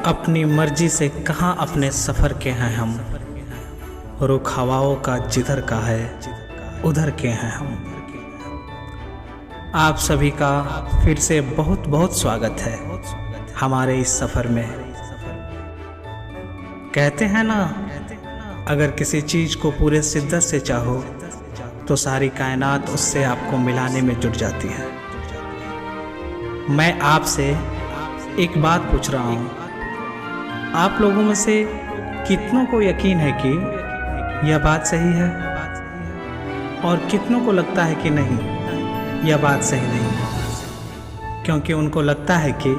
अपनी मर्जी से कहाँ अपने सफ़र के हैं हम, रुख हवाओं का जिधर का है उधर के हैं हम। आप सभी का फिर से बहुत बहुत स्वागत है हमारे इस सफ़र में। कहते हैं ना, अगर किसी चीज़ को पूरे शिद्दत से चाहो तो सारी कायनात उससे आपको मिलाने में जुट जाती है। मैं आपसे एक बात पूछ रहा हूँ, आप लोगों में से कितनों को यकीन है कि यह बात सही है और कितनों को लगता है कि नहीं, यह बात सही नहीं। क्योंकि उनको लगता है कि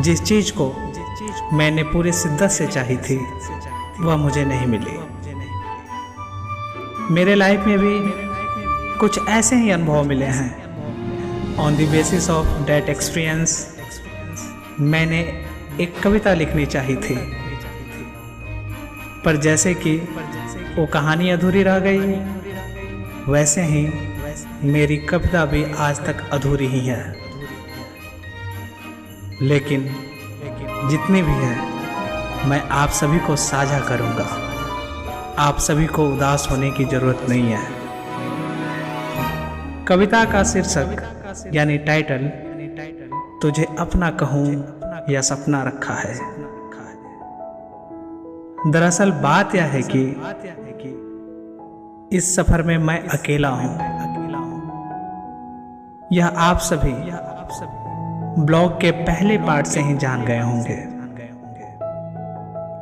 जिस चीज़ को मैंने पूरी शिद्दत से चाही थी वह मुझे नहीं मिली। मेरे लाइफ में भी कुछ ऐसे ही अनुभव मिले हैं। On the basis of that experience मैंने एक कविता लिखनी चाहिए थी, पर जैसे कि वो कहानी अधूरी रह गई, वैसे ही मेरी कविता भी आज तक अधूरी ही है। लेकिन जितनी भी है मैं आप सभी को साझा करूंगा। आप सभी को उदास होने की जरूरत नहीं है। कविता का शीर्षक यानी टाइटल तुझे अपना कहूं या सपना रखा है। दरअसल बात यह है कि इस सफर में मैं अकेला हूं। यह आप सभी ब्लॉग के पहले पार्ट से ही जान गए होंगे।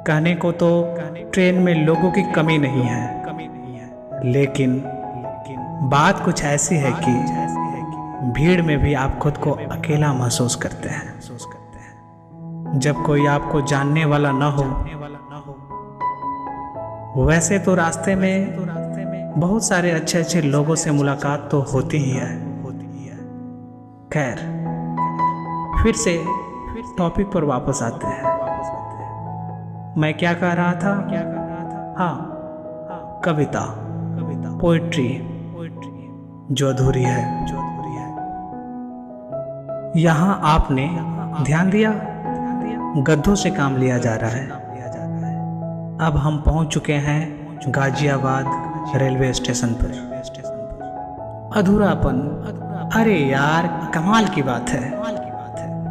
कहने को तो ट्रेन में लोगों की कमी नहीं है, लेकिन बात कुछ ऐसी है कि भीड़ में भी आप खुद को अकेला महसूस करते हैं। जब कोई आपको जानने वाला न हो। वैसे तो रास्ते में बहुत सारे अच्छे अच्छे लोगों से मुलाकात तो होती ही है। खैर, फिर से टॉपिक पर वापस आते हैं। मैं क्या कह रहा था? हाँ, कविता, पोएट्री जो अधूरी है। यहाँ आपने ध्यान दिया, गद्दों से काम लिया जा रहा है। अब हम पहुंच चुके हैं गाजियाबाद रेलवे स्टेशन पर। अधूरापन, अरे यार कमाल की बात है।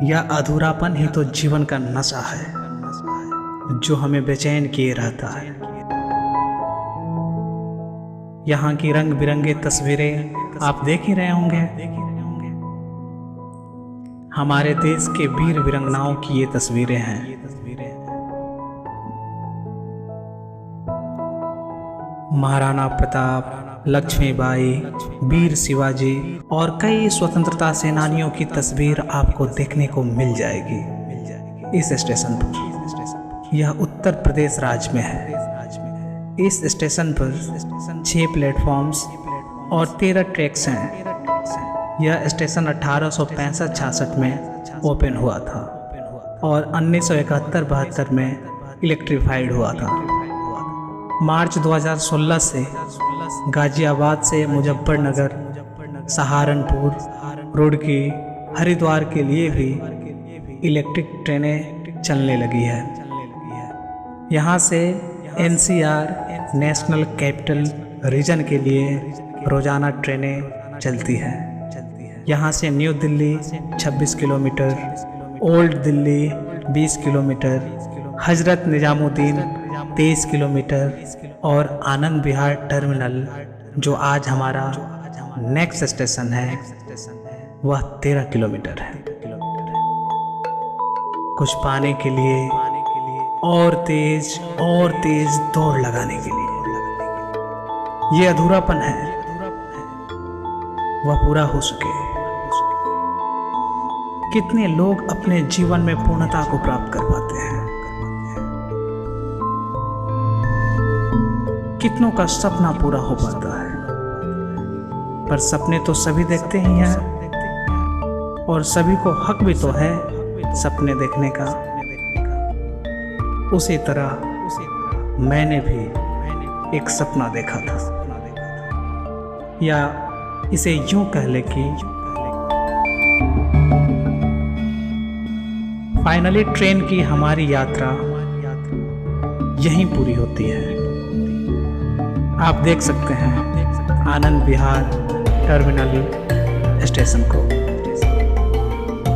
यह अधूरापन ही तो जीवन का नशा है जो हमें बेचैन किए रहता है। यहाँ की रंग बिरंगे तस्वीरें आप देख ही रहे होंगे। हमारे देश के वीर वीरंगनाओं की ये तस्वीरें हैं। महाराणा प्रताप, लक्ष्मीबाई, वीर शिवाजी और कई स्वतंत्रता सेनानियों की तस्वीर आपको देखने को मिल जाएगी इस स्टेशन पर। यह उत्तर प्रदेश राज्य में है। इस स्टेशन पर 6 प्लेटफॉर्म्स और 13 ट्रैक्स हैं। यह स्टेशन 1865-66 में ओपन हुआ था और 1971-72 में इलेक्ट्रीफाइड हुआ था। मार्च 2016 से गाजियाबाद से मुजफ्फरनगर, सहारनपुर, रुड़की, हरिद्वार के लिए भी इलेक्ट्रिक ट्रेनें चलने लगी है। यहाँ से NCR नेशनल कैपिटल रीजन के लिए रोजाना ट्रेनें चलती हैं। यहाँ से new Delhi 26 kilometre, old Delhi 20 kilometre, Hazrat Nizamuddin 23 kilometre और आनंद विहार टर्मिनल जो आज हमारा नेक्स्ट स्टेशन है वह 13 किलोमीटर है। कुछ पाने के लिए और तेज दौड़ लगाने के लिए। ये अधूरापन है, वह पूरा हो सके। कितने लोग अपने जीवन में पूर्णता को प्राप्त कर पाते हैं। कितनों का सपना पूरा हो पाता है, पर सपने तो सभी देखते ही हैं और सभी को हक भी तो है सपने देखने का। उसी तरह मैंने भी एक सपना देखा था, या इसे यूं कह ले कि फाइनली ट्रेन की हमारी यात्रा यहीं पूरी होती है। आप देख सकते हैं आनंद विहार टर्मिनल स्टेशन को।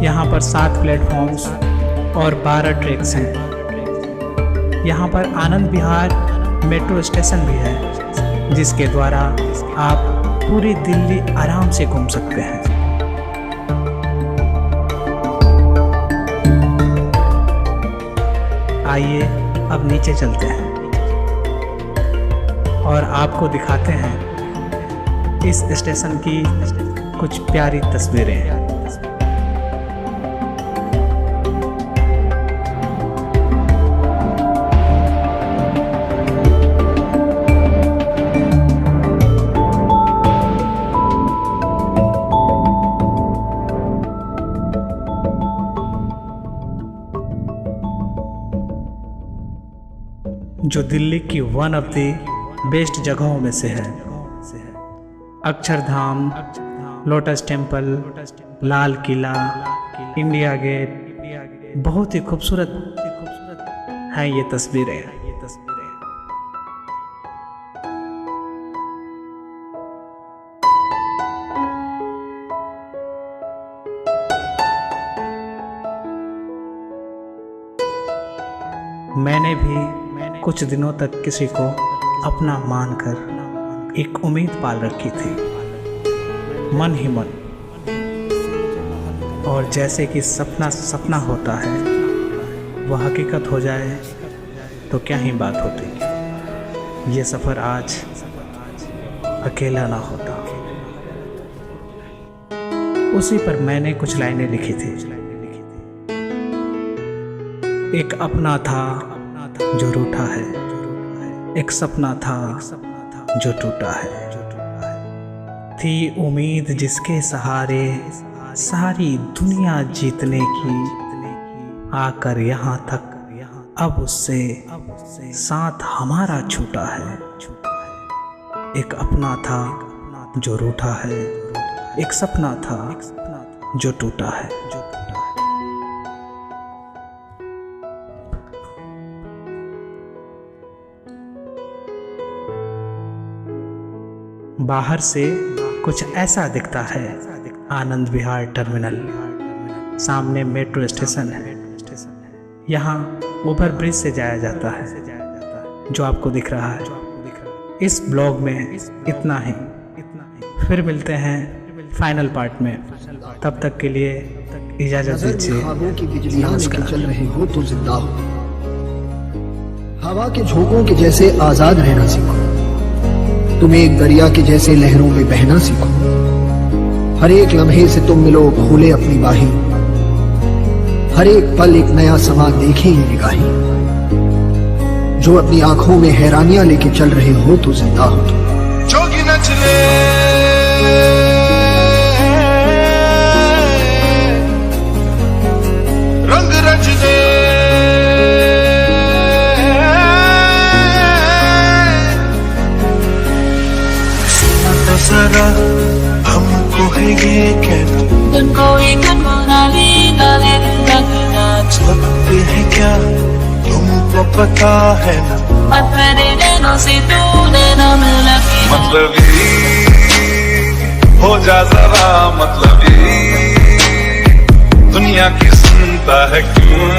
यहाँ पर 7 प्लेटफॉर्म्स और 12 ट्रैक्स हैं। यहाँ पर आनंद विहार मेट्रो स्टेशन भी है, जिसके द्वारा आप पूरी दिल्ली आराम से घूम सकते हैं। आइए अब नीचे चलते हैं और आपको दिखाते हैं इस स्टेशन की कुछ प्यारी तस्वीरें। जो दिल्ली की वन ऑफ द बेस्ट जगहों में से है। Akshardham, lotus temple, Lal Qila, India gate, बहुत ही खूबसूरत हैं ये तस्वीरें। मैंने भी कुछ दिनों तक किसी को अपना मानकर एक उम्मीद पाल रखी थी, मन ही मन। और जैसे कि सपना सपना होता है, वह हकीकत हो जाए तो क्या ही बात होती। ये सफ़र आज अकेला ना होता। उसी पर मैंने कुछ लाइनें लिखी थी। एक अपना था जो रूठा है, एक सपना था जो टूटा है। थी उम्मीद जिसके सहारे सारी दुनिया जीतने की, आकर यहाँ तक अब उससे साथ हमारा छूटा है। एक अपना था जो रूठा है, एक सपना था जो टूटा है। बाहर से कुछ ऐसा दिखता है आनंद विहार टर्मिनल। सामने मेट्रो स्टेशन है। यहाँ ओवर ब्रिज से जाया जाता है, जो आपको दिख रहा है। इस ब्लॉग में इतना ही। फिर मिलते हैं फाइनल पार्ट में। तब तक के लिए इजाजत दीजिए। चल रहे हो तो जिंदा हो, हवा के झोंकों के जैसे आजाद रहना सीखो। तुम एक दरिया के जैसे लहरों में बहना सीखो। हर एक लम्हे से तुम मिलो खोले अपनी बाही। हर एक पल एक नया समा देखे ये निगाही। जो अपनी आंखों में हैरानियां लेके चल रहे हो तो जिंदा हो तुम। जोगी न चले रंग रच दे, जरा हमको है ये कहना, तुमको एक लगते है क्या तुमको पता है ना। मतलबी हो जा जरा, मतलबी दुनिया की सुनता है क्यों।